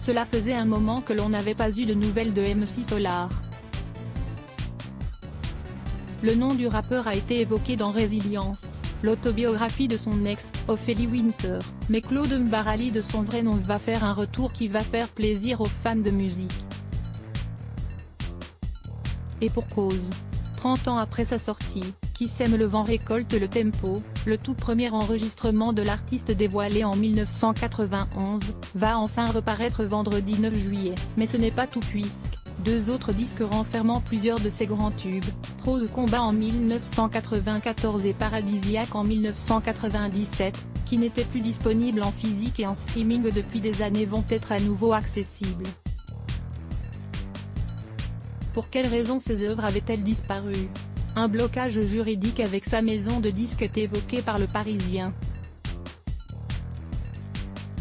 Cela faisait un moment que l'on n'avait pas eu de nouvelles de MC Solar. Le nom du rappeur a été évoqué dans Résilience, l'autobiographie de son ex, Ophélie Winter, mais Claude Mbarali de son vrai nom va faire un retour qui va faire plaisir aux fans de musique. Et pour cause. 30 ans après sa sortie, Qui sème le vent récolte le tempo, le tout premier enregistrement de l'artiste dévoilé en 1991, va enfin reparaître vendredi 9 juillet, mais ce n'est pas tout puisque, 2 autres disques renfermant plusieurs de ses grands tubes, Prose Combat en 1994 et Paradisiaque en 1997, qui n'étaient plus disponibles en physique et en streaming depuis des années vont être à nouveau accessibles. Pour quelles raisons ces œuvres avaient-elles disparu ? Un blocage juridique avec sa maison de disques est évoqué par Le Parisien.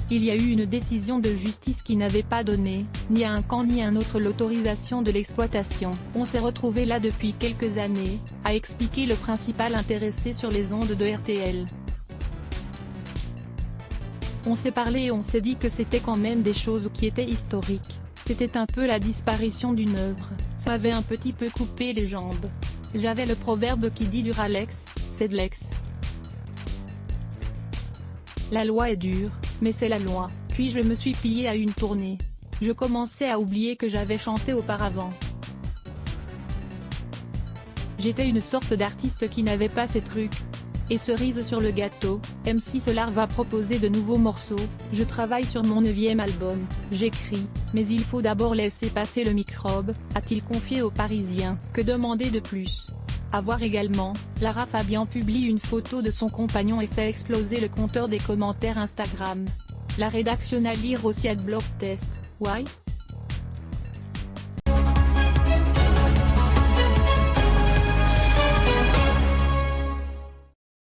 Il y a eu une décision de justice qui n'avait pas donné, ni à un camp ni à un autre l'autorisation de l'exploitation. On s'est retrouvé là depuis quelques années, a expliqué le principal intéressé sur les ondes de RTL. On s'est parlé et on s'est dit que c'était quand même des choses qui étaient historiques. C'était un peu la disparition d'une œuvre, ça m'avait un petit peu coupé les jambes. J'avais le proverbe qui dit dur à l'ex, c'est de l'ex. La loi est dure, mais c'est la loi. Puis je me suis plié à une tournée. Je commençais à oublier que j'avais chanté auparavant. J'étais une sorte d'artiste qui n'avait pas ces trucs. Et cerise sur le gâteau, MC Solar va proposer de nouveaux morceaux, je travaille sur mon 9e album, j'écris, mais il faut d'abord laisser passer le microbe, a-t-il confié au Parisien. Que demander de plus ? À voir également, Lara Fabian publie une photo de son compagnon et fait exploser le compteur des commentaires Instagram. La rédaction à lire aussi @blogtest, why ?